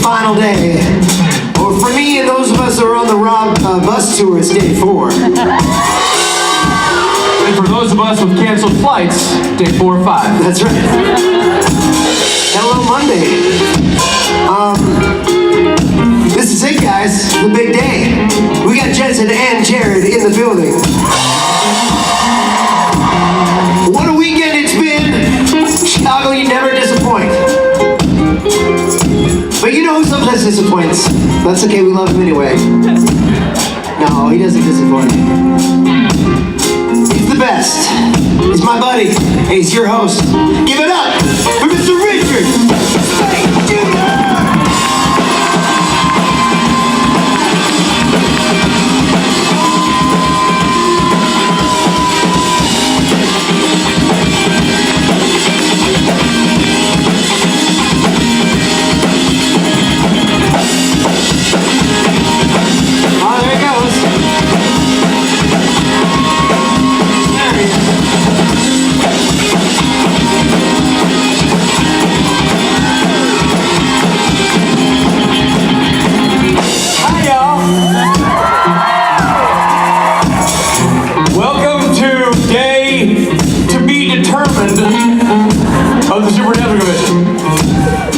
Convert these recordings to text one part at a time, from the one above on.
final day. Or for me and those of us who are on the Rob bus tour, it's day 4. And for those of us with canceled flights, day 4 or 5. That's right. Hello, Monday. This is it, guys. The big day. We got Jensen and Jared in the building. What a weekend it's been. Chicago, you never disappoint. But you know who sometimes disappoints. That's okay, we love him anyway. No, he doesn't disappoint. He's the best. He's my buddy. And he's your host. Give it up for Mr. Richard St. Jr. Of the Supernatural Convention.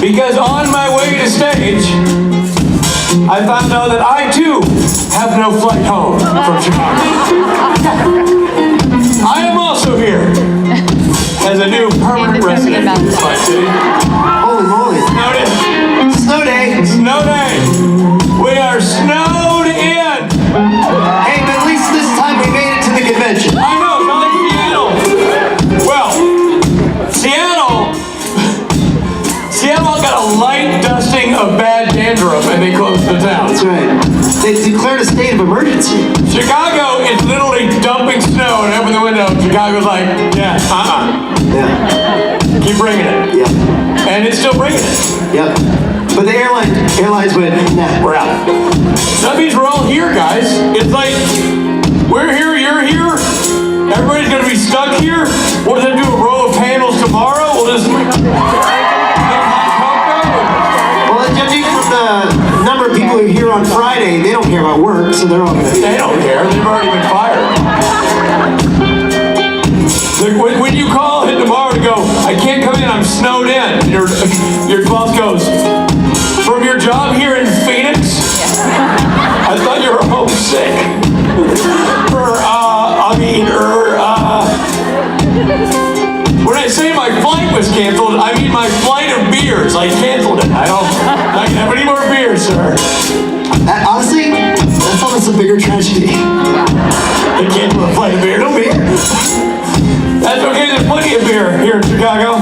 Because on my way to stage, I found out that I too have no flight home from Chicago. I am also here as a new permanent resident of this fine city. Holy moly. Snowed in. Snow day. Snow day. We are snowed in. Hey, but at least this time we made it to the convention. I know, not like Seattle. Well, Seattle got a light dusting of bad dandruff and they closed the town. That's right. They declared a state of emergency. Chicago is literally dumping snow and open the window. Chicago's like, yeah, Yeah. keep bringing it. Yeah. And it's still bringing it. Yep. But the airlines went, nah, we're out. That means we're all here, guys. It's like, we're here, you're here. Everybody's gonna be stuck here. We'll just do a row of panels tomorrow. We'll just... Judging from the number of people who are here on Friday, they don't care about work, so they're all good. They don't care. They've already been fired. When you call in tomorrow to go, I can't come in, I'm snowed in. Your boss goes, from your job here in Phoenix? I thought you were homesick. When I say my flight was canceled, I mean my flight of beers. I canceled it. I don't have any more beers, sir. Honestly, that's almost a bigger tragedy. I canceled a flight of beer. No beer. That's okay, there's plenty of beer here in Chicago,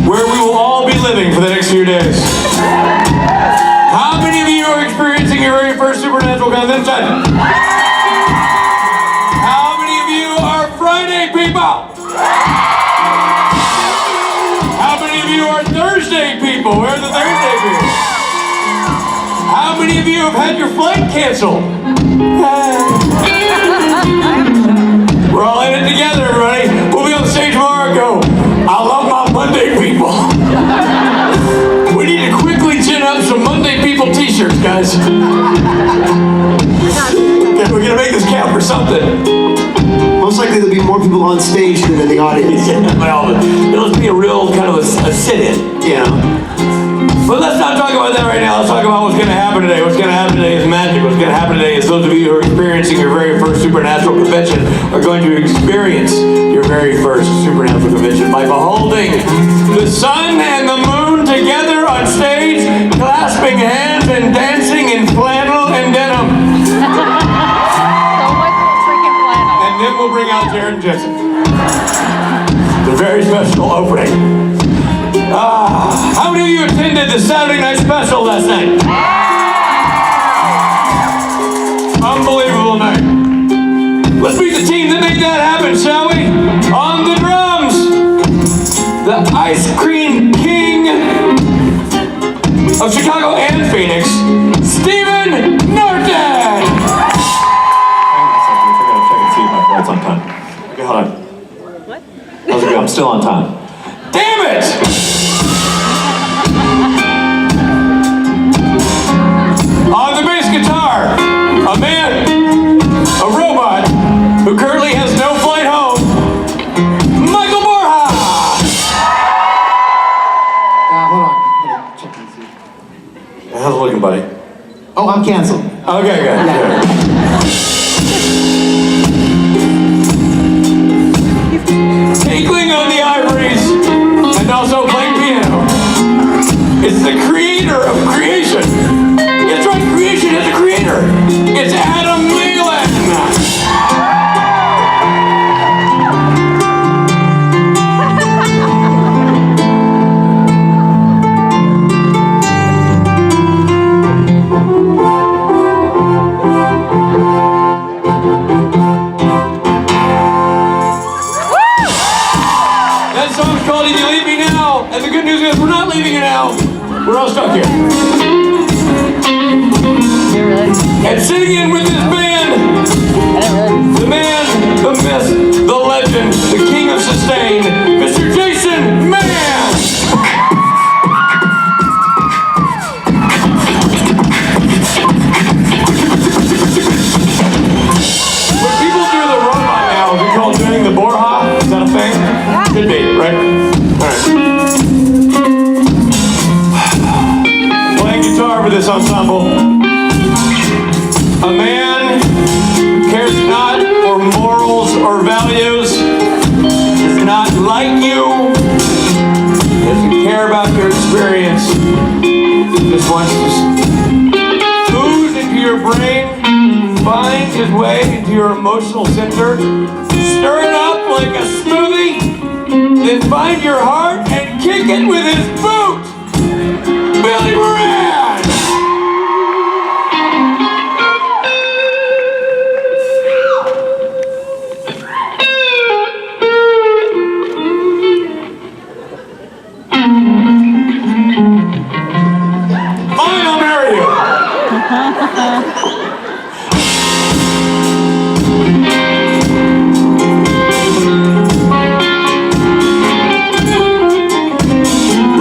where we will all be living for the next few days. How many of you are experiencing your very first Supernatural Convention? How many of you are Friday people? How many of you are Thursday people? Where are the Thursday people? How many of you have had your flight canceled? We're all in it together, everybody. We'll be on the stage tomorrow and go, I love my Monday people. We need to quickly gin up some Monday people t-shirts, guys. We're gonna make this count for something. Most likely there'll be more people on stage than in the audience. Well, it'll just be a real kind of a sit-in. Yeah. But let's not talk about that right now. Let's talk about what's going to happen today. What's going to happen today is magic. What's going to happen today is those of you who are experiencing your very first Supernatural Convention are going to experience your very first Supernatural Convention by beholding the sun and the moon together on stage, clasping hands and dancing in flannel and denim. And then we'll bring out Jared and Jensen. The very special opening. How many of you attended the Saturday Night Special last night? Unbelievable night. Let's meet the team that made that happen, shall we? On the drums, the Ice Cream King of Chicago and Phoenix, Stephen Norton. I gotta check and see if my flight's on time. Okay, hold on. What? How's it going? I'm still on time. Damn it! looking, buddy? Oh, I'm canceled. Okay, good. Tinkling on the ivories and also playing piano. It's the creator of creation. That's right, creation has a creator. It's Adam Leland. That song's called If You Leave Me Now, and the good news is we're not leaving you now. We're all stuck here. And sitting in with this band, the man, the myth, the legend, the king of sustain, Mr. Jason Mann! When people do the robot now, is it called doing the Borja? Is that a thing? Could be, right? Alright. Playing guitar for this ensemble. A man who cares not for morals or values, is not like you, doesn't care about your experience, just wants to ooze into your brain, find his way into your emotional center, stir it up like a smoothie, then find your heart and kick it with his boot! Billy Moran! Fine, I'll marry you!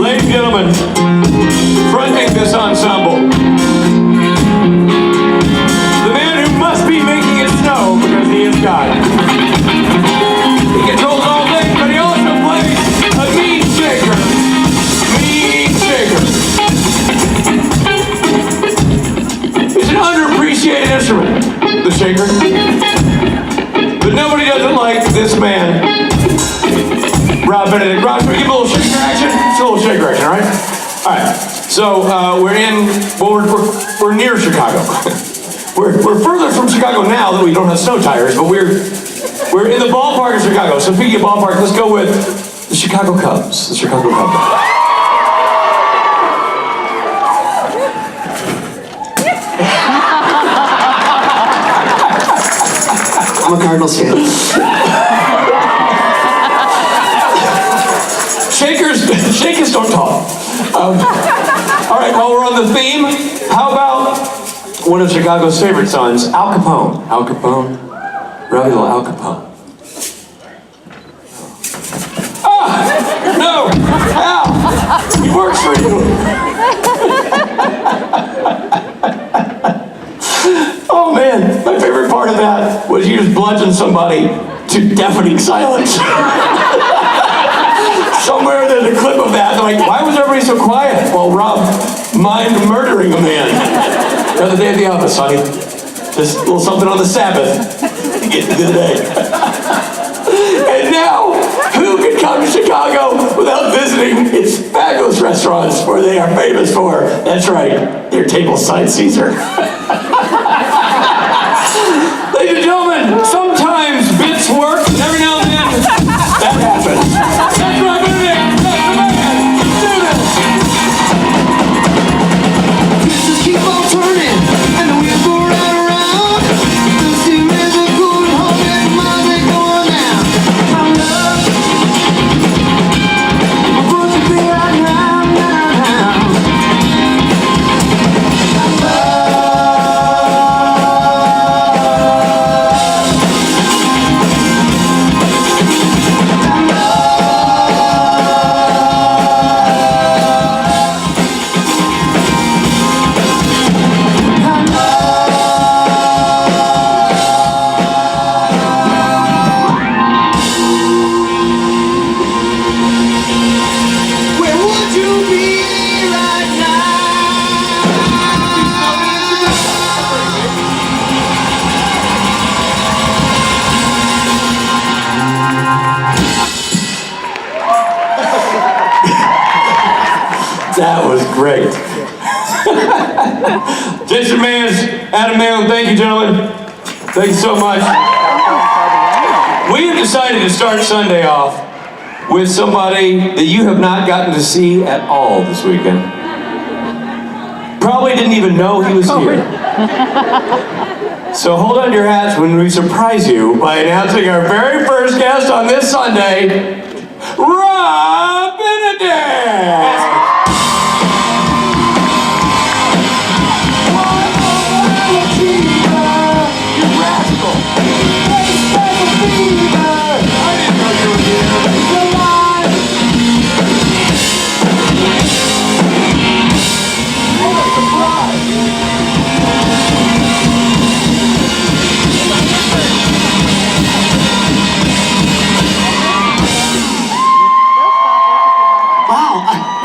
Ladies and gentlemen, fronting this ensemble, the man who must be making it snow because he is God. He controls all things, but he also plays a mean shaker. Mean shaker. It's an underappreciated instrument, the shaker. But nobody doesn't like this man, Rob Benedict. Rob, can we give a little shaker action? It's a little shaker action, all right? All right. So we're near Chicago. we're further from Chicago now that we don't have snow tires, but we're in the ballpark of Chicago. So speaking of ballpark, let's go with the Chicago Cubs. The Chicago Cubs. I'm a Cardinals fan. Shakers don't talk. All right, while we're on the theme, how about one of Chicago's favorite sons, Al Capone? Al Capone, Raviel Al Capone. Ah, no, Al, he works for you. Oh man, my favorite part of that was you just bludgeoned somebody to deafening silence. Somewhere there's a clip of that. They're like, why was everybody so quiet? Well, Rob mind murdering a man. The other day at the office, honey. Just a little something on the Sabbath to get through the day. And now, who could come to Chicago without visiting its fabulous restaurants where they are famous for? That's right, their tableside Caesar. Ladies and gentlemen, sometimes bits work, and every now and then, that happens. That's Rob Benedict, that's the man. Do this. Pieces keep on turning, and the wheels go round and round. The series of good hundred miles they going down. My love, I want to be right now, now, now. My love. Jason Mans, Adam Malin, thank you, gentlemen. Thank you so much. We have decided to start Sunday off with somebody that you have not gotten to see at all this weekend. Probably didn't even know he was here. So hold on to your hats when we surprise you by announcing our very first guest on this Sunday, Rob Benedict!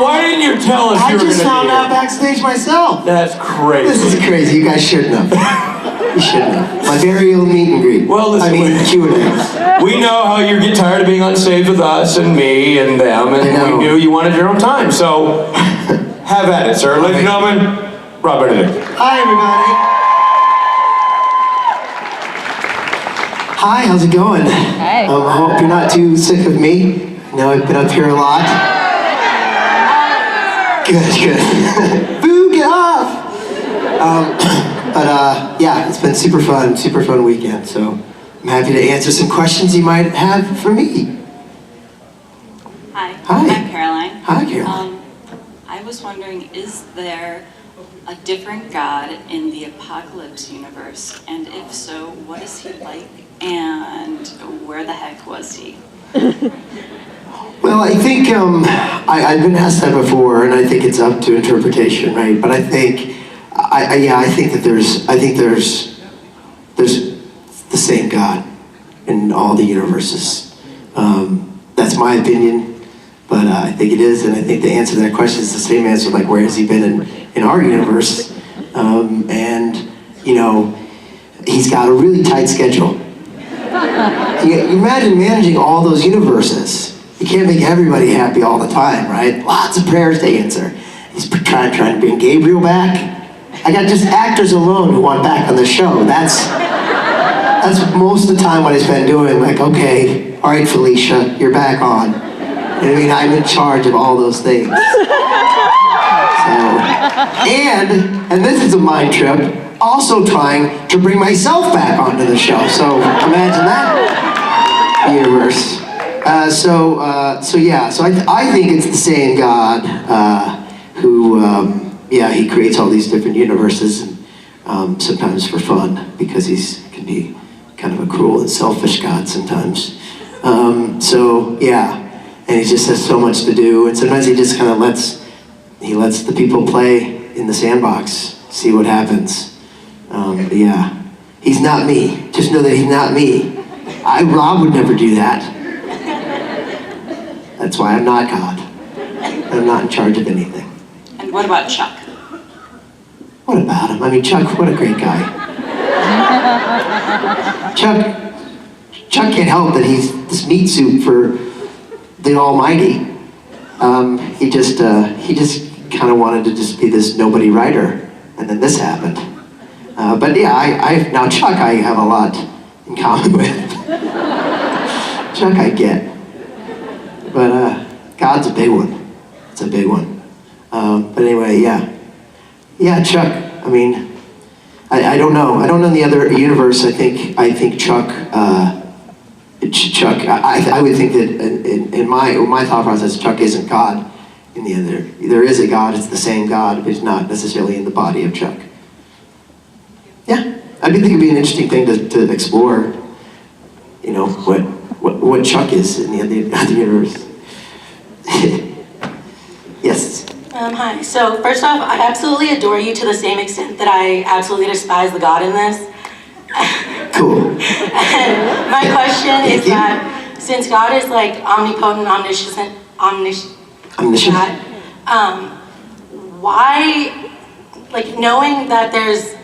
Why didn't you tell us you were going to be here? I just found out backstage myself. That's crazy. This is crazy. You guys shouldn't have. You shouldn't have. My very own meet and greet. Well, listen, Q&A. we know how you get tired of being on stage with us and me and them, and we knew you wanted your own time. So, have at it, sir. Ladies and gentlemen, Rob Benedict. Hi, everybody. Hi, how's it going? Hey. I hope you're not too sick of me. I know I've been up here a lot. Good. Boo, get off! Yeah, it's been super fun weekend, so I'm happy to answer some questions you might have for me. Hi. Hi. I'm Caroline. Hi, Caroline. I was wondering, is there a different God in the Apocalypse universe? And if so, what is he like? And where the heck was he? Well, I think I've been asked that before, and I think it's up to interpretation, right? But I think that there's the same God in all the universes. That's my opinion, but I think it is, and I think the answer to that question is the same answer, like where has he been in our universe? And you know, he's got a really tight schedule. You imagine managing all those universes. You can't make everybody happy all the time, right? Lots of prayers to answer. He's trying to bring Gabriel back. I got just actors alone who want back on the show. That's most of the time what I spend doing. Like, okay, all right, Felicia, you're back on. I mean, I'm in charge of all those things. So, and this is a mind trip, also trying to bring myself back onto the show. So imagine that universe. So I think it's the same God who, he creates all these different universes, and sometimes for fun, because he can be kind of a cruel and selfish God sometimes. And he just has so much to do, and sometimes he just kind of lets the people play in the sandbox, see what happens. He's not me. Just know that he's not me. Rob would never do that. That's why I'm not God. I'm not in charge of anything. And what about Chuck? What about him? I mean, Chuck, what a great guy. Chuck can't help that he's this meat suit for the Almighty. He just kind of wanted to just be this nobody writer, and then this happened. Now Chuck I have a lot in common with. Chuck I get. But God's a big one. It's a big one. But anyway, yeah, Chuck. I mean, I don't know. I don't know in the other universe. I think Chuck. I would think that in my thought process, Chuck isn't God. In the other, there is a God. It's the same God, but it's not necessarily in the body of Chuck. Yeah, I think it'd be an interesting thing to explore. You know what Chuck is in the other universe. Yes. Hi. So first off, I absolutely adore you to the same extent that I absolutely despise the God in this. Cool. And my question is that since God is like omnipotent, omniscient, why, like knowing that there's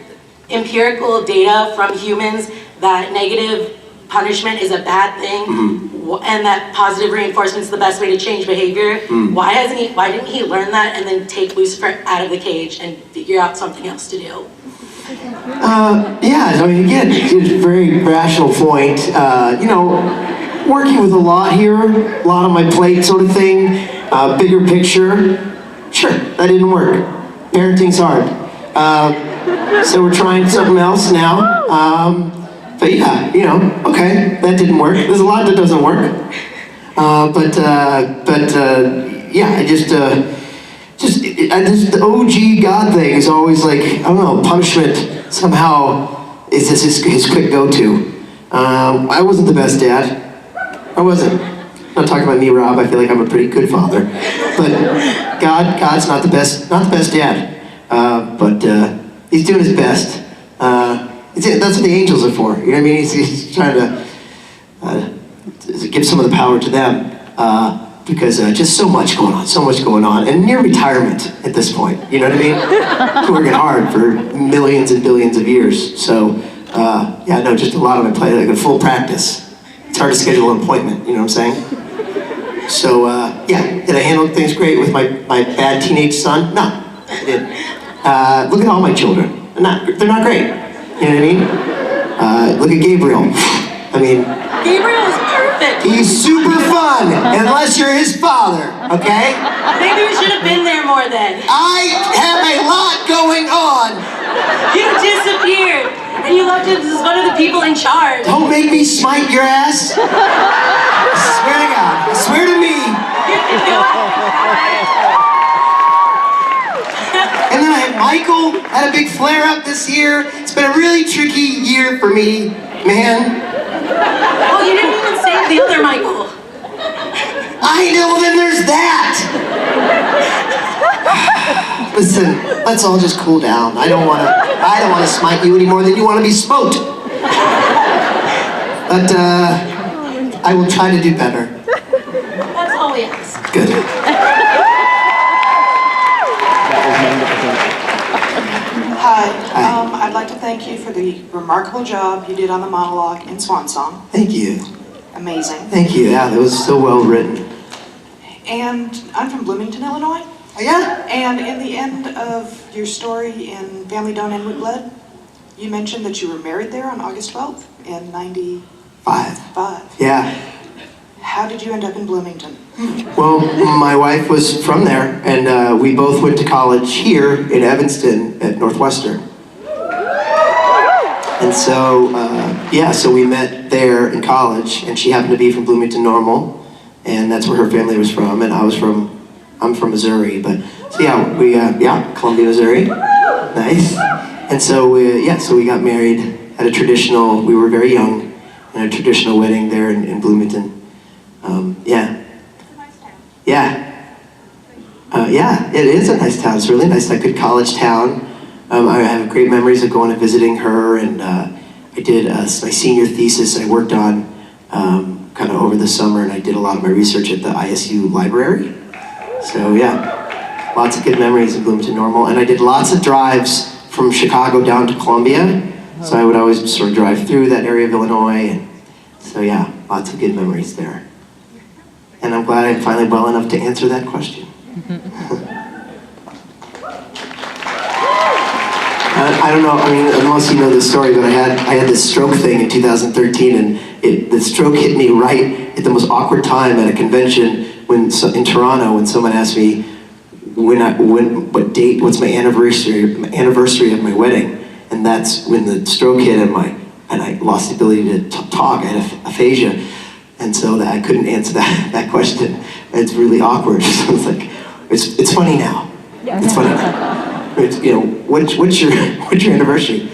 empirical data from humans that negative punishment is a bad thing, and that positive reinforcement is the best way to change behavior. Why didn't he learn that and then take Lucifer out of the cage and figure out something else to do? Yeah, I mean, again, it's a very rational point. You know, working with a lot here, a lot on my plate sort of thing, bigger picture. Sure, that didn't work. Parenting's hard. So we're trying something else now. But yeah, you know, okay, that didn't work. There's a lot that doesn't work. Yeah, the OG God thing is always like, I don't know, punishment somehow is his quick go-to. I wasn't the best dad. I wasn't. I'm not talking about me, Rob. I feel like I'm a pretty good father. But God's not the best dad. But he's doing his best. That's what the angels are for. You know what I mean? He's trying to give some of the power to them. Because just so much going on, and near retirement at this point, you know what I mean? Working hard for millions and billions of years. So, yeah, no, just a lot of my play, like a full practice. It's hard to schedule an appointment, you know what I'm saying? So, yeah, did I handle things great with my bad teenage son? No, I didn't. Look at all my children. They're not great, you know what I mean? Look at Gabriel. I mean, Gabriel is perfect. he's super fun, unless you're his father, okay? Maybe we should have been there more then. I have a lot going on. You disappeared, and you left us as one of the people in charge. Don't make me smite your ass. I swear to God, I swear to me. And then I had Michael, had a big flare-up this year. It's been a really tricky year for me, man. Oh, you didn't even save the other Michael. I know, then there's that. Listen, let's all just cool down. I don't want to smite you any more than you want to be smoked. But I will try to do better. That's all we ask. Good. Hi. I'd like to thank you for the remarkable job you did on the monologue in Swan Song. Thank you. Amazing. Thank you. Yeah, that was so well written. And I'm from Bloomington, Illinois. Oh, yeah? And in the end of your story in Family Don't End With Blood, you mentioned that you were married there on August 12th in 95. Yeah. How did you end up in Bloomington? Well, my wife was from there, and we both went to college here in Evanston at Northwestern. And so, yeah, so we met there in college, and she happened to be from Bloomington Normal, and that's where her family was from, and I'm from Missouri, but, so yeah, Columbia, Missouri, nice. And so, we got married at a traditional, we were very young, in a traditional wedding there in Bloomington. Yeah. Yeah, it is a nice town. It's really nice, like a good college town. I have great memories of going and visiting her, and I did my senior thesis I worked on kind of over the summer, and I did a lot of my research at the ISU library. So yeah, lots of good memories of Bloomington Normal, and I did lots of drives from Chicago down to Columbia, so I would always sort of drive through that area of Illinois, and so yeah, lots of good memories there. And I'm glad I'm finally well enough to answer that question. I don't know, I mean, unless you know this story, but I had this stroke thing in 2013, and the stroke hit me right at the most awkward time at a convention in Toronto when someone asked me what's my anniversary of my wedding, and that's when the stroke hit and I lost the ability to talk. I had aphasia. And so that I couldn't answer that question. It's really awkward. So it's like, it's funny now. It's funny now. It's, you know, what's your anniversary?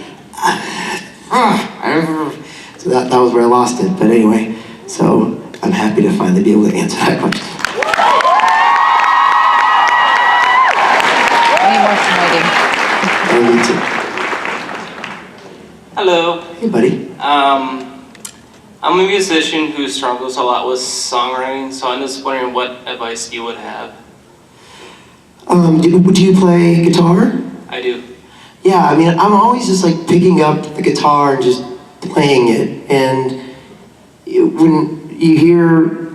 So that was where I lost it. But anyway, so I'm happy to finally be able to answer that question. Any more smiting? Hello. Hey, buddy. I'm a musician who struggles a lot with songwriting, so I'm just wondering what advice you would have. Do you play guitar? I do. Yeah, I mean, I'm always just like picking up the guitar and just playing it, and when you hear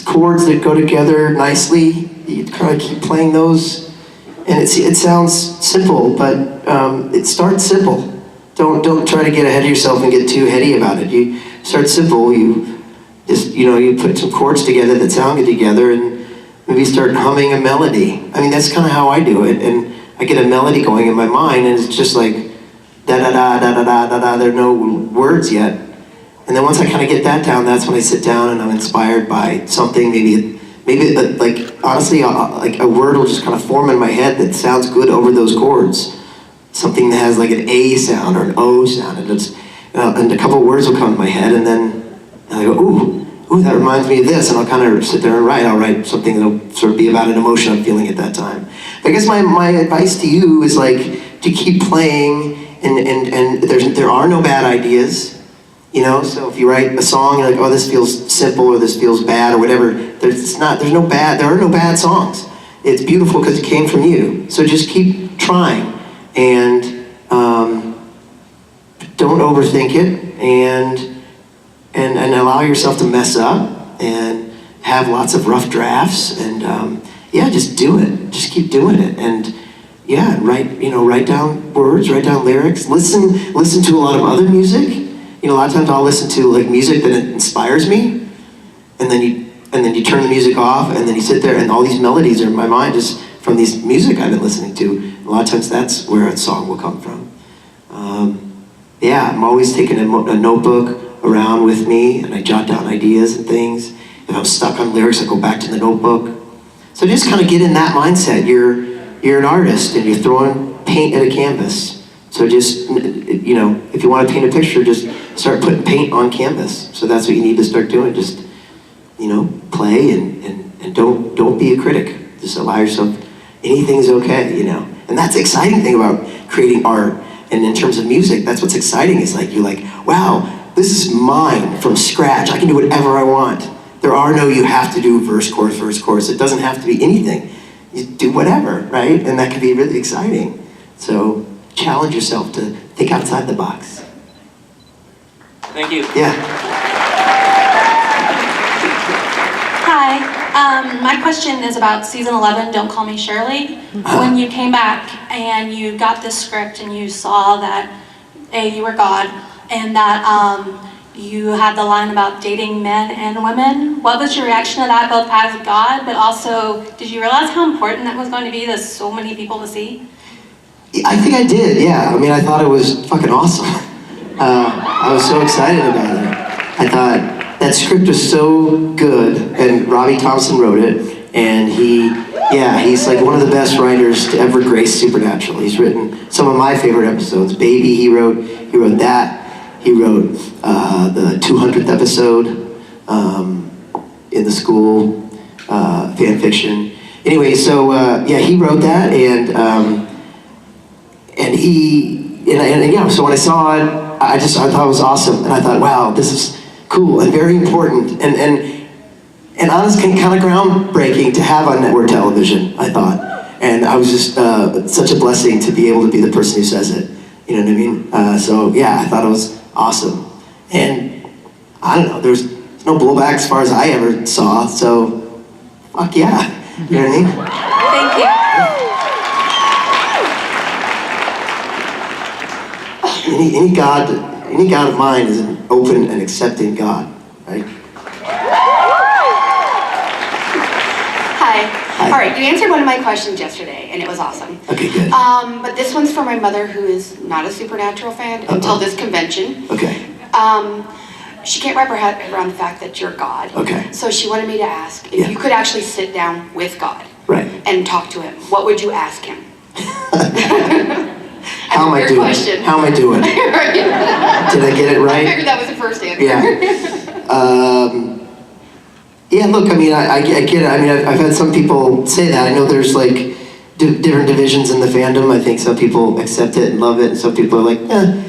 chords that go together nicely, you kind of keep playing those, and it sounds simple, but it starts simple. Don't try to get ahead of yourself and get too heady about it. You start simple. You just you put some chords together that sound good together, and maybe start humming a melody. I mean, that's kind of how I do it, and I get a melody going in my mind, and it's just like da da da da da da da da. There are no words yet. And then once I kind of get that down, that's when I sit down and I'm inspired by something. Maybe like honestly, like a word will just kind of form in my head that sounds good over those chords. Something that has like an A sound or an O sound, and a couple words will come to my head, and then I go, ooh, that reminds me of this, and I'll kind of sit there and write. I'll write something that'll sort of be about an emotion I'm feeling at that time. I guess my advice to you is like to keep playing, and there are no bad ideas. So if you write a song, you're like, oh, this feels simple, or this feels bad, or whatever. There are no bad songs. It's beautiful because it came from you. So just keep trying, and don't overthink it, and allow yourself to mess up, and have lots of rough drafts, and just do it. Just keep doing it, and write down words, write down lyrics, listen to a lot of other music. A lot of times I'll listen to like music that inspires me, and then you turn the music off, and then you sit there, and all these melodies are in my mind just from these music I've been listening to. A lot of times that's where a song will come from. I'm always taking a notebook around with me, and I jot down ideas and things. If I'm stuck on lyrics, I go back to the notebook. So just kind of get in that mindset. You're an artist, and you're throwing paint at a canvas. So just, if you want to paint a picture, just start putting paint on canvas. So that's what you need to start doing. Just, play and don't be a critic. Just allow yourself, anything's okay, And that's the exciting thing about creating art. And in terms of music, that's what's exciting. It's like, you're like, wow, this is mine from scratch. I can do whatever I want. There are no, you have to do verse, chorus. It doesn't have to be anything. You do whatever, right? And that can be really exciting. So challenge yourself to think outside the box. Thank you. Yeah. Hi, my question is about season 11, Don't Call Me Shirley. When you came back and you got this script and you saw that, you were God, and that you had the line about dating men and women, what was your reaction to that, both as God, but also, did you realize how important that was going to be to so many people to see? I think I did, yeah. I mean, I thought it was fucking awesome. I was so excited about it. I thought that script was so good, and Robbie Thompson wrote it, and he's like one of the best writers to ever grace Supernatural. He's written some of my favorite episodes. Baby, he wrote that. He wrote the 200th episode in the school fan fiction. Anyway, so he wrote that, so when I saw it, I thought it was awesome, and I thought, wow, this is cool and very important, and honestly, kind of groundbreaking to have on network television, I thought, and I was just such a blessing to be able to be the person who says it, you know what I mean? I thought it was awesome, and I don't know, there's no blowback as far as I ever saw, so fuck yeah, you know what I mean? Thank you. Any God of mine is an open and accepting God, right? Hi. All right, you answered one of my questions yesterday, and it was awesome. Okay, good. But this one's for my mother, who is not a Supernatural fan until this convention. Okay. She can't wrap her head around the fact that you're God. Okay. So she wanted me to ask if you could actually sit down with God, right, and talk to him. What would you ask him? How am I doing? Question. How am I doing? Right. Did I get it right? I figured that was the first answer. Yeah. Look, I mean, I get it. I mean, I've had some people say that. I know there's like different divisions in the fandom. I think some people accept it and love it, and some people are like, eh.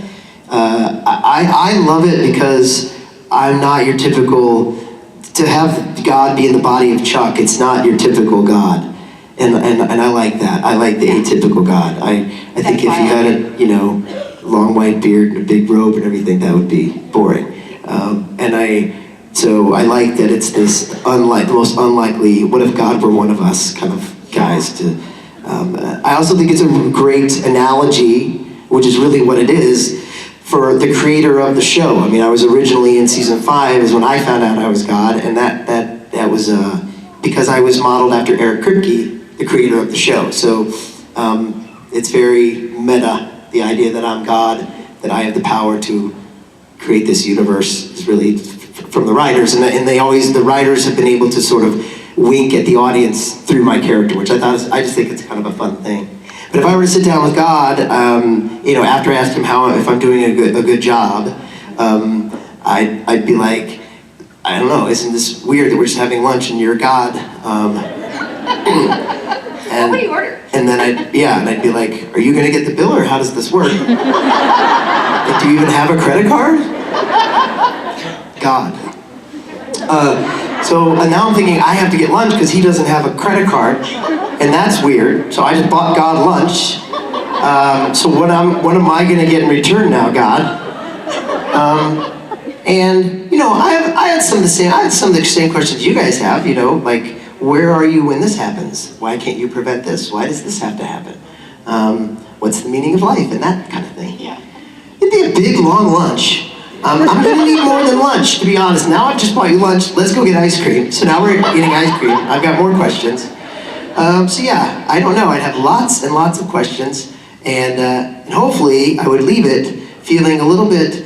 I love it because I'm not your typical. To have God be in the body of Chuck, it's not your typical God. And I like that. I like the atypical God. I think if you had a long white beard and a big robe and everything, that would be boring. And So I like that it's this the most unlikely, what if God were one of us kind of guys. I also think it's a great analogy, which is really what it is, for the creator of the show. I mean, I was originally in season 5 is when I found out I was God, and that was because I was modeled after Eric Kripke, the creator of the show. So it's very meta, the idea that I'm God, that I have the power to create this universe is really from the writers, and the writers have been able to sort of wink at the audience through my character, which I just think it's kind of a fun thing. But if I were to sit down with God, after I asked him if I'm doing a good job, I'd be like, I don't know, isn't this weird that we're just having lunch and you're God? What would you order? And then I'd be like, are you gonna get the bill or how does this work? Like, do you even have a credit card? God. So now I'm thinking I have to get lunch because he doesn't have a credit card, and that's weird. So I just bought God lunch. So what am I gonna get in return now, God? And I had some of the same questions you guys have. Like, where are you when this happens? Why can't you prevent this? Why does this have to happen? What's the meaning of life and that kind of thing? Yeah. It'd be a big long lunch. I'm gonna need more than lunch, to be honest. Now I've just bought you lunch. Let's go get ice cream. So now we're eating ice cream. I've got more questions. So yeah, I don't know. I'd have lots and lots of questions, and hopefully I would leave it feeling a little bit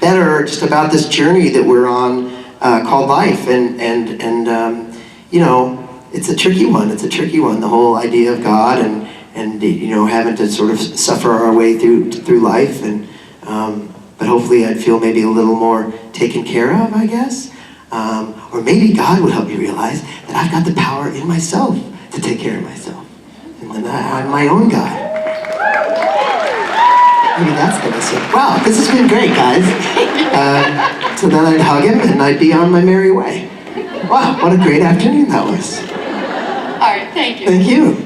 better just about this journey that we're on called life. And it's a tricky one. It's a tricky one. The whole idea of God and having to sort of suffer our way through life but hopefully I'd feel maybe a little more taken care of, I guess. Or maybe God would help me realize that I've got the power in myself to take care of myself. And then I'm my own God. Maybe that's the message. Wow, this has been great, guys. So then I'd hug him and I'd be on my merry way. Wow, what a great afternoon that was. All right, thank you. Thank you.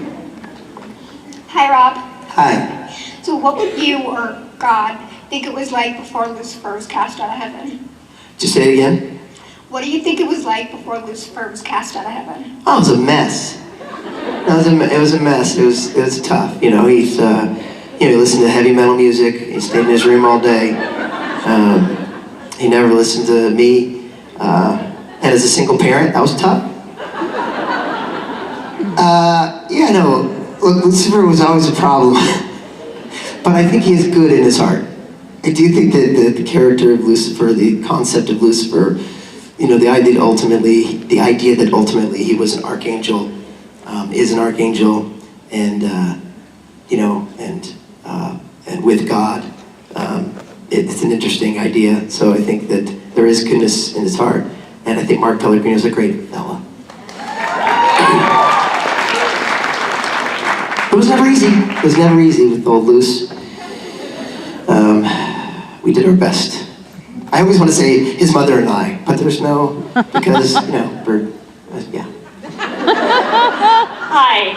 Hi, Rob. Hi. So what would you or God think it was like before Lucifer was cast out of heaven? Just say it again. What do you think it was like before Lucifer was cast out of heaven? Oh, it was a mess. It was a mess. It was tough. He listened to heavy metal music. He stayed in his room all day. He never listened to me. And as a single parent, that was tough. Look, Lucifer was always a problem. But I think he is good in his heart. I do think that the character of Lucifer, the concept of Lucifer, the idea that ultimately he was an archangel, is an archangel, and with God, it's an interesting idea. So I think that there is goodness in his heart, and I think Mark Pellegrino is a great fella. It was never easy. It was never easy with old Luce. We did our best. I always want to say his mother and I, but there's no, because, yeah. Hi.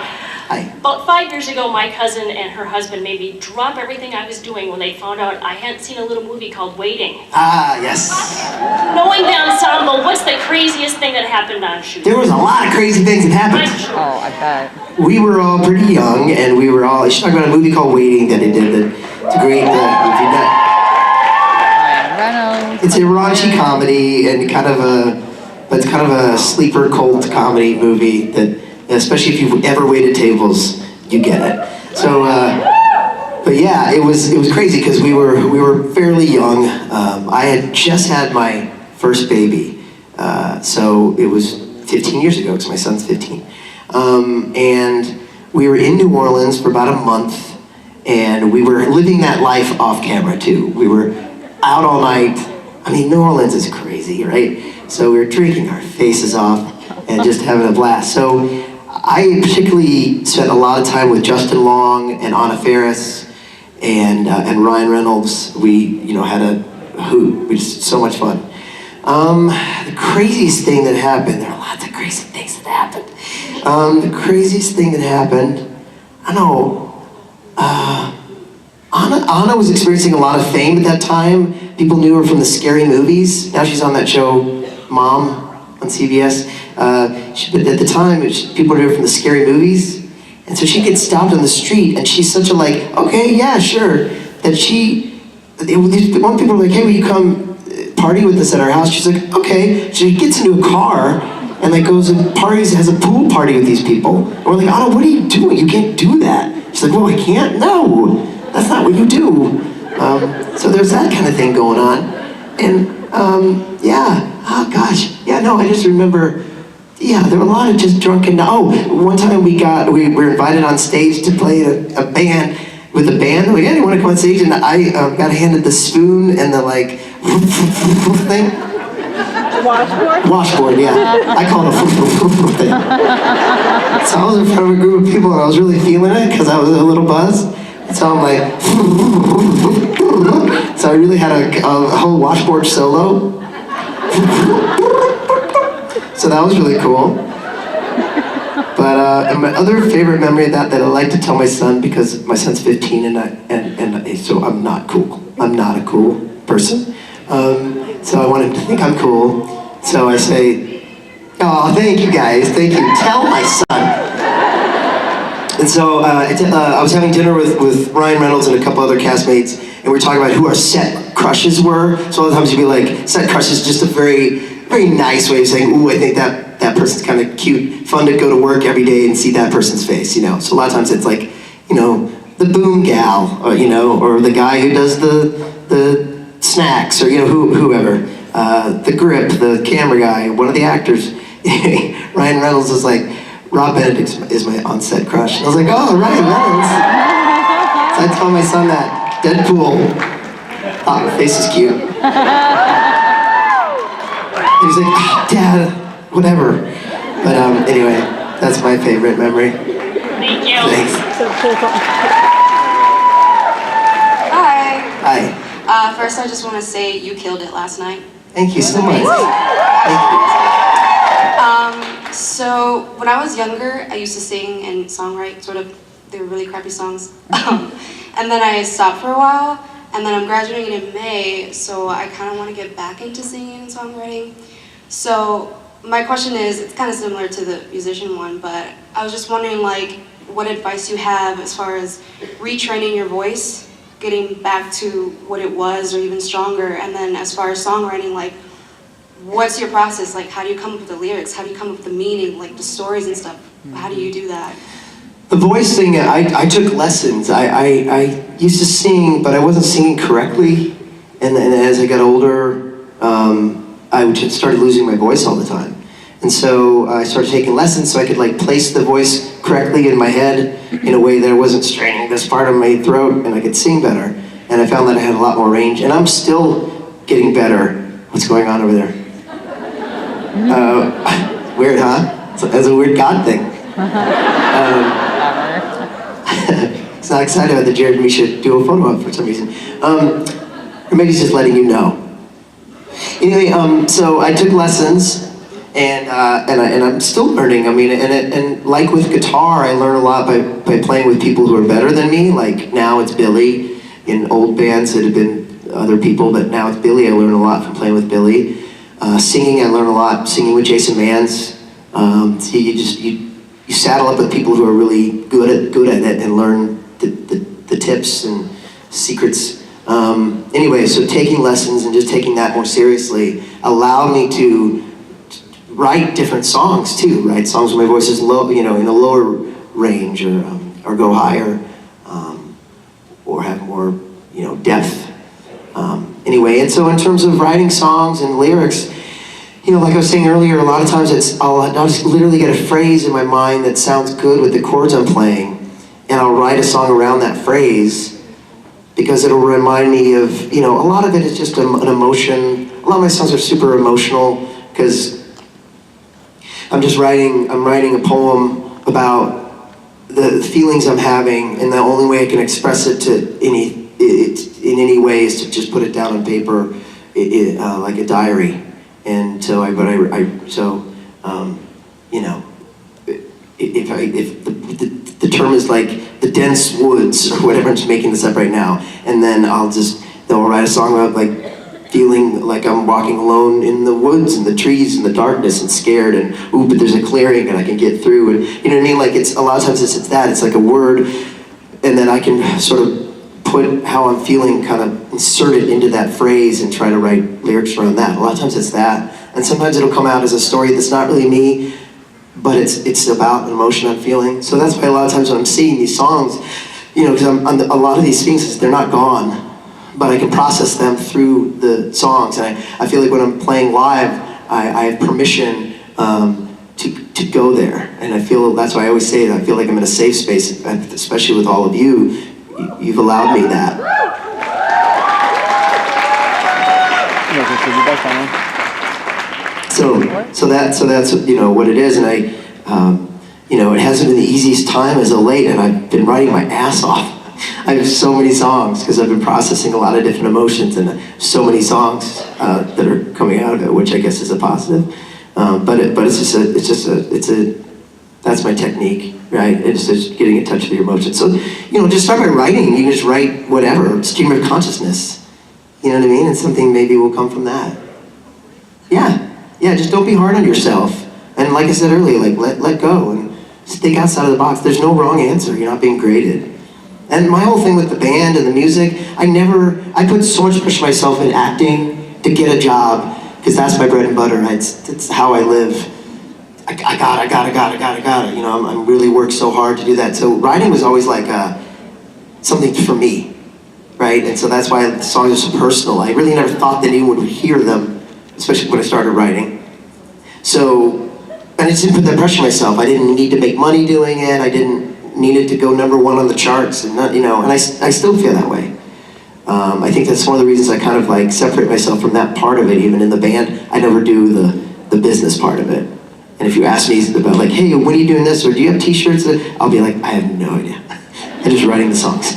Hi. About 5 years ago, my cousin and her husband made me drop everything I was doing when they found out I hadn't seen a little movie called Waiting. Ah, yes. Knowing the ensemble, what's the craziest thing that happened on shoot? There was a lot of crazy things that happened. Oh, I bet. We were all pretty young, and I should talk about a movie called Waiting that he did. It's a great, it's a raunchy comedy and kind of a sleeper cult comedy movie that, especially if you've ever waited tables, you get it. So, but yeah, it was crazy because we were fairly young. I had just had my first baby, so it was 15 years ago because my son's 15. And we were in New Orleans for about a month, and we were living that life off camera too. We were out all night. I mean, New Orleans is crazy, right? So we were drinking our faces off and just having a blast. So I particularly spent a lot of time with Justin Long and Anna Faris and Ryan Reynolds. We had a hoot. We just so much fun. The craziest thing that happened, there are lots of crazy things that happened. The craziest thing that happened, I don't know, Anna was experiencing a lot of fame at that time. People knew her from the scary movies. Now she's on that show, Mom, on CBS. But at the time, people knew her from the scary movies. And so she gets stopped on the street, and she's such a like, okay, yeah, sure. That one people were like, hey, will you come party with us at our house? She's like, okay. She gets into a car and like goes and parties, has a pool party with these people. And we're like, Anna, what are you doing? You can't do that. She's like, well, I can't? No, that's not what you do. So there's that kind of thing going on. And yeah, oh gosh. Yeah, no, I just remember, yeah, there were a lot of just drunken, one time we were invited on stage to play a band, with the band. Like, yeah, you want to come on stage? And I got handed the spoon and the like, thing. Washboard? Washboard, yeah. I call it a thing. So I was in front of a group of people and I was really feeling it because I was a little buzzed. So I'm like, so I really had a whole washboard solo. So that was really cool. But and my other favorite memory of that I like to tell my son, because my son's 15 and so I'm not cool. I'm not a cool person. So I want him to think I'm cool. So I say, oh, thank you guys, thank you. Tell my son. And so I was having dinner with Ryan Reynolds and a couple other castmates, and we were talking about who our set crushes were. So a lot of times you'd be like, set crush is just a very, very nice way of saying, ooh, I think that person's kind of cute, fun to go to work every day and see that person's face, you know. So a lot of times it's like, you know, the boom gal, or, you know, or the guy who does the snacks, or, you know, whoever. The grip, the camera guy, one of the actors. Ryan Reynolds was like, Rob Benedict is my on-set crush. And I was like, oh, Ryan Reynolds. So I told my son that. Deadpool. Oh, my face is cute. And he's like, oh, Dad, whatever. But anyway, that's my favorite memory. Thank you. Thanks. Hi. Hi. First, I just want to say you killed it last night. Thank you so much. Thank you. So when I was younger, I used to sing and songwrite, sort of. They were really crappy songs. And then I stopped for a while, and then I'm graduating in May, so I kind of want to get back into singing and songwriting. So my question is, it's kind of similar to the musician one, but I was just wondering, like, what advice you have as far as retraining your voice, getting back to what it was or even stronger, and then as far as songwriting, like, what's your process? Like, how do you come up with the lyrics? How do you come up with the meaning, like the stories and stuff? How do you do that? The voice thing, I took lessons. I used to sing, but I wasn't singing correctly. And as I got older, I just started losing my voice all the time. And so I started taking lessons so I could like place the voice correctly in my head in a way that I wasn't straining this part of my throat, and I could sing better. And I found that I had a lot more range, and I'm still getting better. What's going on over there? Weird, huh? It's a weird God thing. He's not excited about the Jared and Misha do a photo op for some reason. Or maybe he's just letting you know. Anyway, so I took lessons, and I'm still learning. I mean, and like with guitar, I learn a lot by playing with people who are better than me. Like now it's Billy. In old bands it had been other people, but now it's Billy. I learn a lot from playing with Billy. Singing, I learn a lot singing with Jason Manns. So you saddle up with people who are really good at it and learn the tips and secrets. Anyway, so taking lessons and just taking that more seriously allowed me to write different songs too, right? Songs where my voice is low, you know, in a lower range, or go higher, or have more, you know, depth. Anyway, and so in terms of writing songs and lyrics, you know, like I was saying earlier, a lot of times I'll just literally get a phrase in my mind that sounds good with the chords I'm playing, and I'll write a song around that phrase because it'll remind me of, you know, a lot of it is just an emotion. A lot of my songs are super emotional because I'm writing a poem about the feelings I'm having, and the only way I can express it in any way is to just put it down on paper, like a diary. And so you know, if the term is like the dense woods or whatever, I'm just making this up right now, and then they'll write a song about like feeling like I'm walking alone in the woods and the trees and the darkness and scared and ooh, but there's a clearing and I can get through, and you know what I mean? Like it's a lot of times it's that, it's like a word, and then I can sort of put how I'm feeling, kind of insert it into that phrase and try to write lyrics around that. A lot of times it's that, and sometimes it'll come out as a story that's not really me, but it's about an emotion I'm feeling. So that's why a lot of times when I'm singing these songs, you know, because a lot of these things, they're not gone, but I can process them through the songs. And I feel like when I'm playing live, I have permission to go there. And I feel, that's why I always say it, I feel like I'm in a safe space, especially with all of you. You've allowed me that. So that's you know what it is, and you know, it hasn't been the easiest time as of late, and I've been writing my ass off. I have so many songs because I've been processing a lot of different emotions, and so many songs that are coming out of it, which I guess is a positive. But that's my technique, right? It's just getting in touch with your emotions. So, you know, just start by writing. You can just write whatever, stream of consciousness. You know what I mean? And something maybe will come from that. Yeah, just don't be hard on yourself. And like I said earlier, like let go and think outside of the box. There's no wrong answer. You're not being graded. And my whole thing with the band and the music, I put so much pressure on myself in acting to get a job, because that's my bread and butter. It's how I live. I gotta. You know, I'm really worked so hard to do that. So writing was always like something for me, right? And so that's why the songs are so personal. I really never thought that anyone would hear them, especially when I started writing. So, and I just didn't put that pressure on myself. I didn't need to make money doing it. I didn't need it to go #1 on the charts, and not, you know. And I still feel that way. I think that's one of the reasons I kind of like separate myself from that part of it. Even in the band, I never do the business part of it. And if you ask me about like, hey, when are you doing this? Or do you have t-shirts? I'll be like, I have no idea. I'm just writing the songs.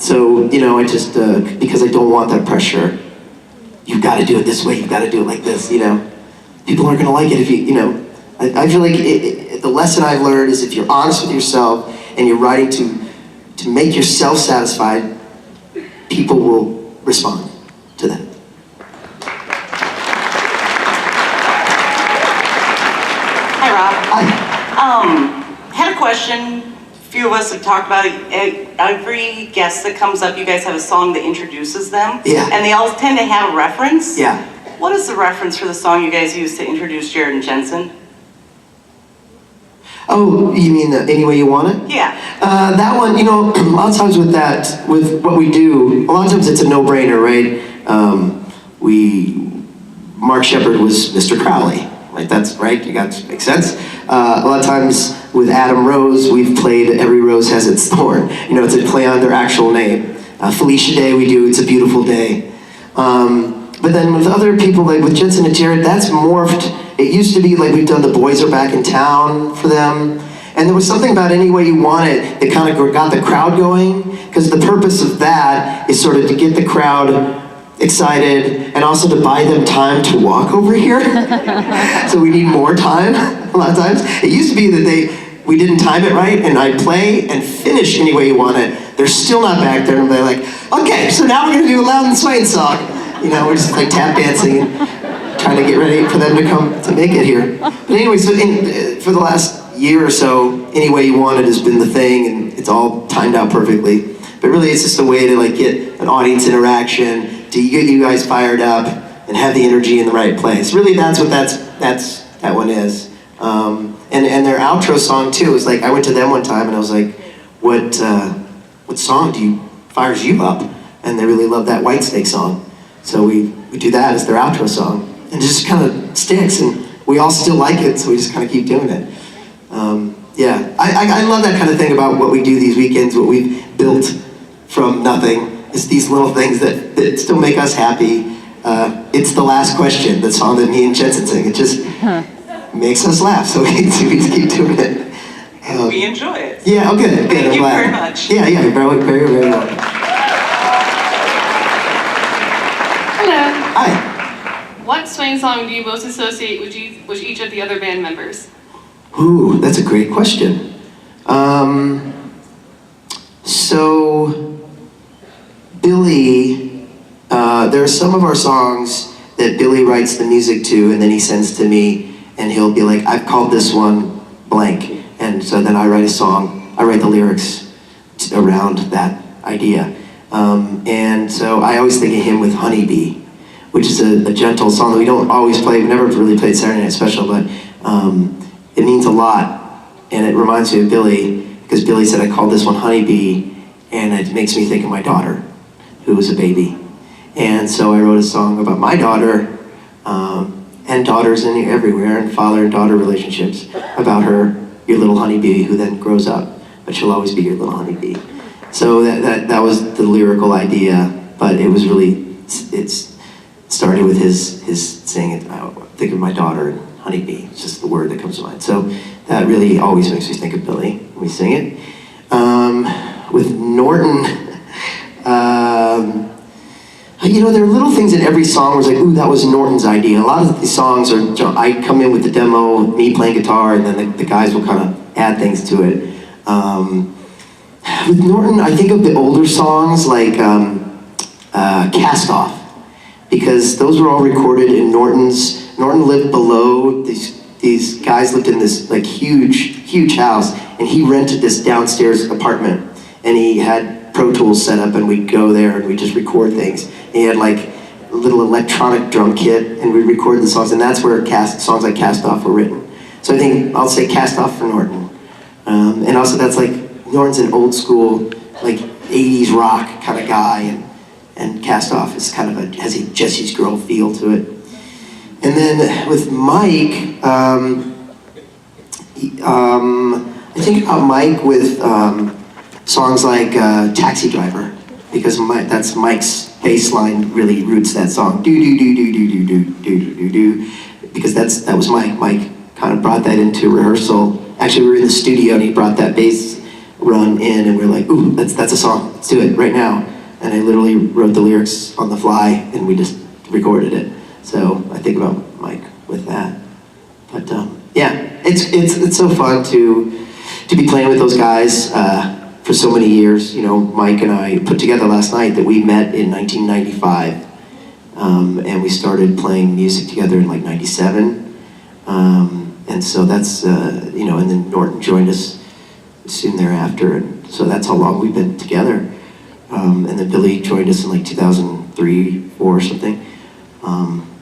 So, you know, I just, because I don't want that pressure, you've got to do it this way, you've got to do it like this, you know. People aren't going to like it if you know. I feel like the lesson I've learned is if you're honest with yourself and you're writing to make yourself satisfied, people will respond to that. Hi, Rob. Hi. Had a question. A few of us have talked about it. Every guest that comes up, you guys have a song that introduces them. Yeah. And they all tend to have a reference. Yeah. What is the reference for the song you guys used to introduce Jared and Jensen? Oh, you mean Any Way You Want It? Yeah. That one, you know, a lot of times with what we do, a lot of times it's a no-brainer, right? Mark Shepard was Mr. Crowley. Like, that's right, you got to make sense. A lot of times with Adam Rose, we've played Every Rose Has Its Thorn. You know, it's a play on their actual name. Felicia Day, we do It's a Beautiful Day. But then with other people, like with Jensen and Jared, that's morphed. It used to be like we've done The Boys Are Back in Town for them. And there was something about Any Way You Want It that kind of got the crowd going, because the purpose of that is sort of to get the crowd excited and also to buy them time to walk over here. So we need more time a lot of times. It used to be that we didn't time it right, and I'd play and finish Any Way You Want It. They're still not back there, and they're like, okay, so now we're gonna do a Loud and Swain song. You know, we're just like tap dancing and trying to get ready for them to come to make it here. But anyway, so for the last year or so, Any Way You Want It has been the thing, and it's all timed out perfectly. But really, it's just a way to like get an audience interaction, to get you guys fired up, and have the energy in the right place. Really, that's what that one is. And their outro song too is like, I went to them one time and I was like, what song fires you up? And they really love that Whitesnake song. So we do that as their outro song, and it just kind of sticks, and we all still like it, so we just kind of keep doing it. Yeah, I love that kind of thing about what we do these weekends, what we've built from nothing. It's these little things that still make us happy. It's The Last Question, the song that me and Jensen sing. It just makes us laugh, so we just keep doing it. And we enjoy it. Yeah, okay. Thank you very much. Yeah, very, very, very well. Hello. Hi. What Swain song do you most associate with each of the other band members? Ooh, that's a great question. So, Billy, there are some of our songs that Billy writes the music to and then he sends to me and he'll be like, I've called this one blank. And so then I write a song, I write the lyrics around that idea. And so I always think of him with Honeybee, which is a gentle song that we don't always play. We've never really played Saturday Night Special, but it means a lot. And it reminds me of Billy, because Billy said I called this one Honeybee, and it makes me think of my daughter, who was a baby. And so I wrote a song about my daughter, and daughters everywhere, and father and daughter relationships, about her, your little honeybee, who then grows up, but she'll always be your little honeybee. So that was the lyrical idea, but it was really, it started with his saying, think of my daughter and honeybee. It's just the word that comes to mind. So that really always makes me think of Billy when we sing it. With Norton, there are little things in every song where it's like, ooh, that was Norton's idea. A lot of these songs are, I come in with the demo, me playing guitar, and then the guys will kind of add things to it. With Norton, I think of the older songs like Cast Off, because those were all recorded in Norton's. Norton lived below, these guys lived in this like huge house, and he rented this downstairs apartment, and he had Pro Tools set up, and we'd go there and we'd just record things. And he had like a little electronic drum kit, and we'd record the songs, and that's where songs like Cast Off were written. So I think I'll say Cast Off for Norton. And also that's like, Norton's an old school, like 80s rock kind of guy, and Cast Off is kind of has a Jesse's Girl feel to it. And then with Mike, I think about Mike with songs like Taxi Driver, because that's Mike's bass line really roots that song. Do do do do do do do do do do, because that was Mike. Mike kind of brought that into rehearsal. Actually, we were in the studio and he brought that bass run in, and we were like, ooh, that's a song. Let's do it right now. And I literally wrote the lyrics on the fly, and we just recorded it. So I think about Mike with that. But yeah, it's so fun to be playing with those guys for so many years. You know, Mike and I put together last night that we met in 1995, and we started playing music together in like 97. And so that's, and then Norton joined us soon thereafter, and so that's how long we've been together. And then Billy joined us in like 2003, 4 or something.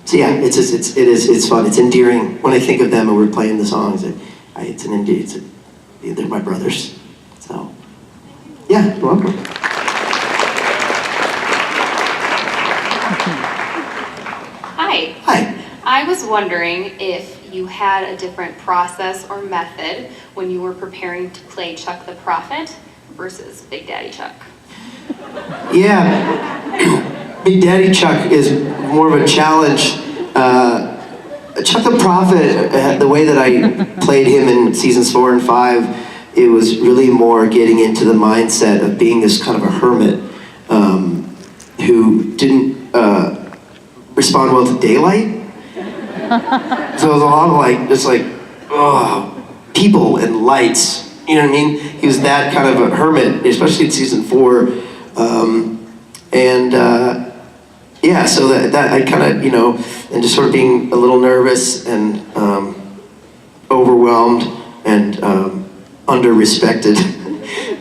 So yeah, it's fun. It's endearing when I think of them and we're playing the songs. They're my brothers. So yeah, you're welcome. Hi. Hi. I was wondering if you had a different process or method when you were preparing to play Chuck the Prophet versus Big Daddy Chuck. Yeah, Big Daddy Chuck is more of a challenge. Chuck the Prophet, the way that I played him in seasons 4 and 5, it was really more getting into the mindset of being this kind of a hermit who didn't respond well to daylight. So it was a lot of people and lights, you know what I mean? He was that kind of a hermit, especially in season 4. Yeah, so that I kind of, and just sort of being a little nervous and overwhelmed and under-respected.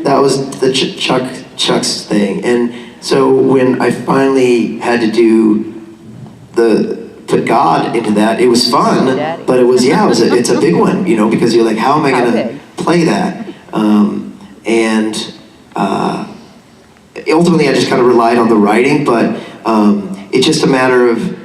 That was the Chuck's thing. And so when I finally had to put God into that, it was fun, but it's a big one, because you're like, how am I gonna play that? Ultimately I just kind of relied on the writing, but it's just a matter of,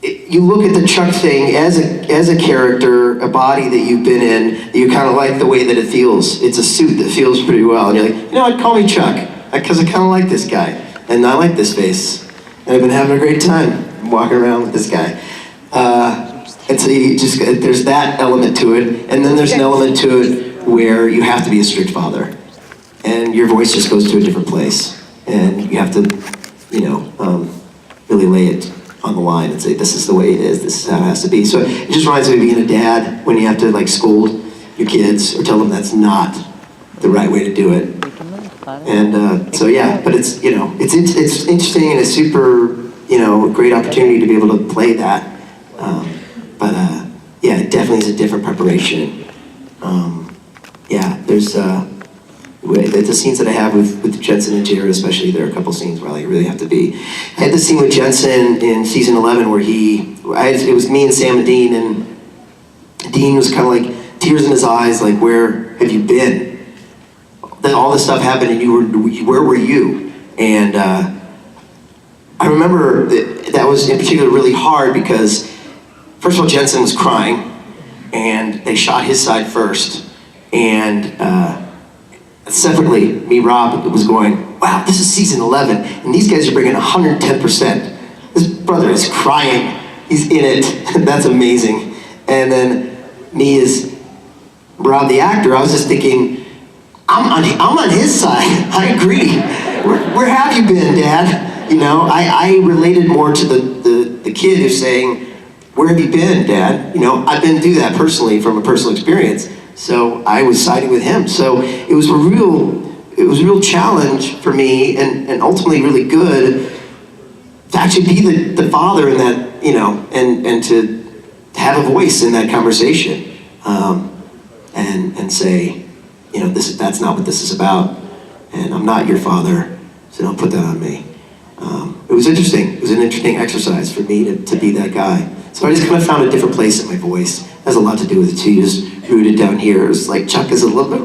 you look at the Chuck thing as a character, a body that you've been in, you kind of like the way that it feels. It's a suit that feels pretty well, and you're like, I'd call me Chuck, because I kind of like this guy, and I like this face, and I've been having a great time walking around with this guy. And so there's that element to it, and then there's an element to it where you have to be a strict father, and your voice just goes to a different place, and you have to, really lay it on the line and say, this is the way it is, this is how it has to be. So it just reminds me of being a dad when you have to like scold your kids or tell them that's not the right way to do it. And so yeah, but it's, you know, it's interesting and a super, you know, great opportunity to be able to play that. But yeah, it definitely is a different preparation. Yeah, there's the scenes that I have with Jensen and Jared especially, there are a couple scenes where I really have to be. I had the scene with Jensen in season 11 where it was me and Sam and Dean, and Dean was kind of like tears in his eyes, like, where have you been? Then all this stuff happened and where were you? And I remember that was in particular really hard because, first of all, Jensen was crying and they shot his side first. And separately, me, Rob, was going, wow, this is season 11 and these guys are bringing 110%. This brother is crying, he's in it, that's amazing. And then me as Rob the actor, I was just thinking, I'm on his side. I agree. Where have you been, Dad? You know, I related more to the kid who's saying, where have you been, Dad? You know, I've been through that personally from a personal experience. So I was siding with him. So it was a real challenge for me, and ultimately really good to actually be the father in that, you know, and to have a voice in that conversation, and say, you know, that's not what this is about, and I'm not your father, so don't put that on me. It was interesting. It was an interesting exercise for me to be that guy. So I just kind of found a different place in my voice. It has a lot to do with it too. Just rooted down here. It was like Chuck is a little bit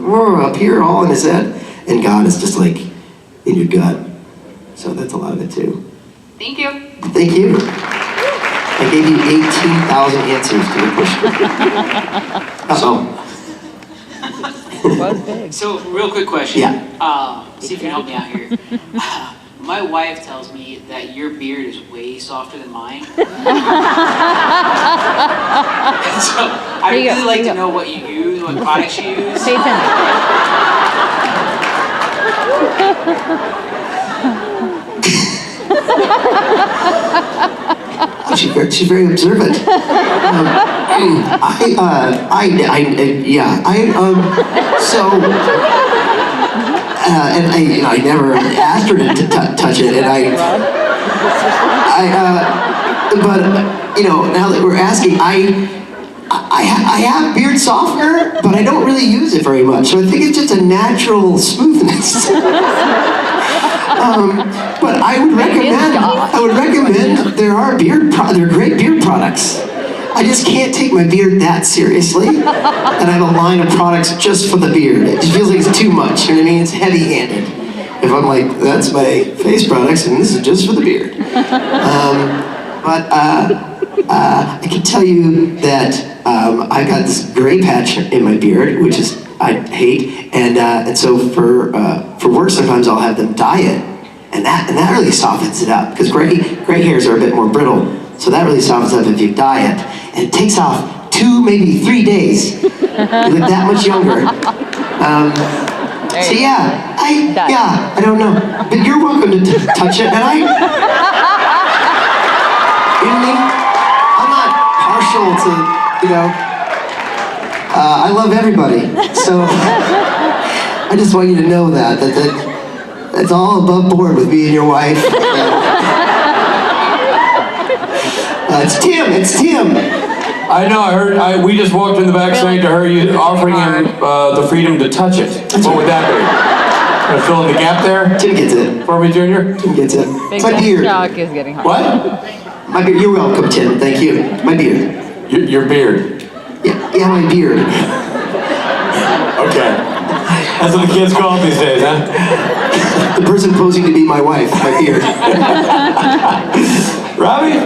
up here, all in his head, and God is just like in your gut. So that's a lot of it too. Thank you. Thank you. I gave you 18,000 answers to the question. So, real quick question. Yeah. See if you can help me out here. My wife tells me that your beard is way softer than mine. So, I'd really like to know what you use, what products you use. Pay She's very observant. And I never asked her to touch it, and but you know, now that we're asking, I have beard softener, but I don't really use it very much. So I think it's just a natural smoothness. But I would recommend there are they're great beard products. I just can't take my beard that seriously, and I have a line of products just for the beard. It just feels like it's too much, you know what I mean? It's heavy-handed. If I'm like, that's my face products, and this is just for the beard. But I can tell you that I've got this gray patch in my beard, which is I hate, and so for work sometimes I'll have them dye it, and that really softens it up because gray hairs are a bit more brittle, so that really softens up if you dye it, and it takes off 2, maybe 3 days. You look that much younger. So yeah, I don't know, but you're welcome to touch it, and you know what I mean? I'm not partial to, you know. I love everybody, so I just want you to know that it's all above board with me and your wife. It's Tim. I know, I heard, we just walked in the back saying to her, you offering him the freedom to touch it. What would that be? Gonna fill in the gap there? Tim gets it. For me, Junior? Tim gets it. Big My beard. shock is getting hard. What? My beard. You're welcome, Tim. Thank you. My beard. Your beard. Yeah, my beard. Okay. That's what the kids call it these days, huh? The person posing to be my wife, my beard. Robbie?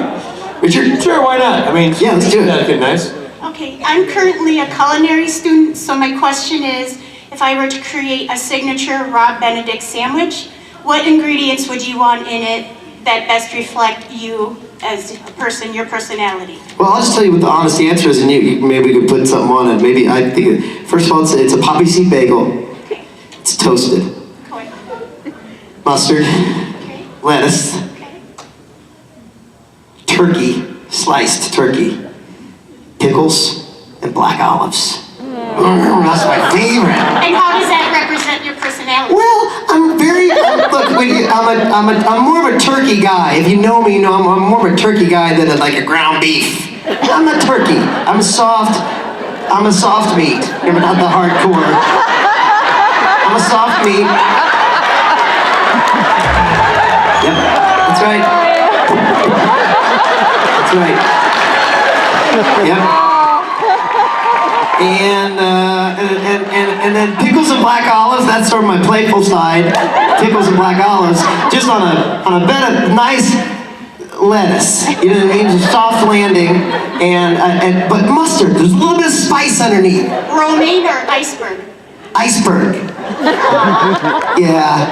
Richard? Sure, why not? I mean, yeah, let's do it. That'd get nice. Okay, I'm currently a culinary student, so my question is, if I were to create a signature Rob Benedict sandwich, what ingredients would you want in it that best reflect you as a person, your personality? Well, I'll just tell you what the honest answer is, and maybe we could put something on it. Maybe I think, first of all, it's a poppy seed bagel. Okay. It's toasted. Okay. Mustard, lettuce, turkey, sliced turkey, pickles, and black olives. That's my favorite. And how does that represent your personality? Well, I'm more of a turkey guy. If you know me, you know I'm more of a turkey guy than like a ground beef. I'm a turkey. I'm a soft meat. You're not the hardcore. I'm a soft meat. Yep, that's right. That's right. Yep. And then pickles and black olives, that's sort of my playful side. Pickles and black olives, just on a bed of nice lettuce. You know what I mean? Just soft landing, but mustard. There's a little bit of spice underneath. Romaine or iceberg? Iceberg. Yeah,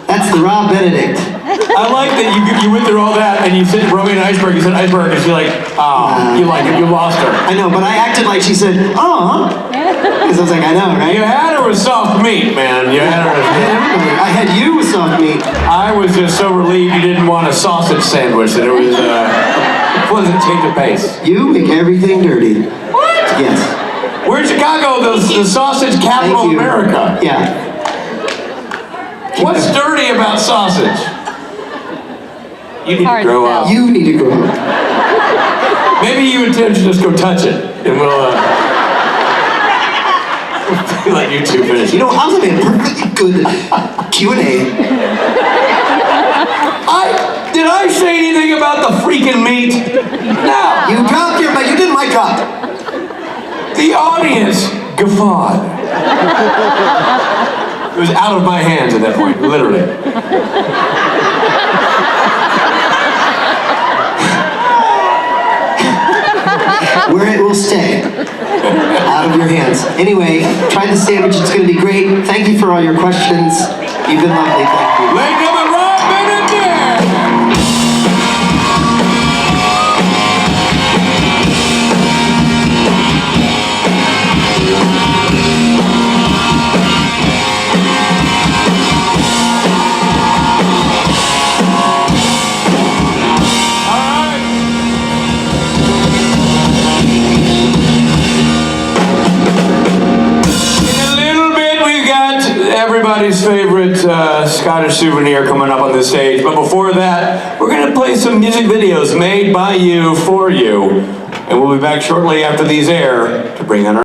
that's the Rob Benedict. I like that you went through all that and you said romaine iceberg, you said iceberg, and she's like, oh, you like it, you lost her. I know, but I acted like she said, oh, because I was like, I know, right? You had her with soft meat, man. You had her with I had you with soft meat. I was just so relieved you didn't want a sausage sandwich, that it was a pleasant change of pace. You make everything dirty. What? Yes. We're in Chicago, the sausage capital of America. Yeah. What's dirty about sausage? You need to grow up. You need to grow up. Maybe you and Tim should just go touch it, and we'll let you two finish. You know, I was having a perfectly good Q&A. Did I say anything about the freaking meat? No. You dropped your, but you didn't mic up. The audience guffawed. It was out of my hands at that point, literally. Where it will stay. Out of your hands. Anyway, try the sandwich, it's going to be great. Thank you for all your questions. You've been lovely, thank you. Ladies and gentlemen, Rob Benedict! Everybody's favorite Scottish souvenir coming up on the stage. But before that, we're going to play some music videos made by you, for you. And we'll be back shortly after these air to bring on our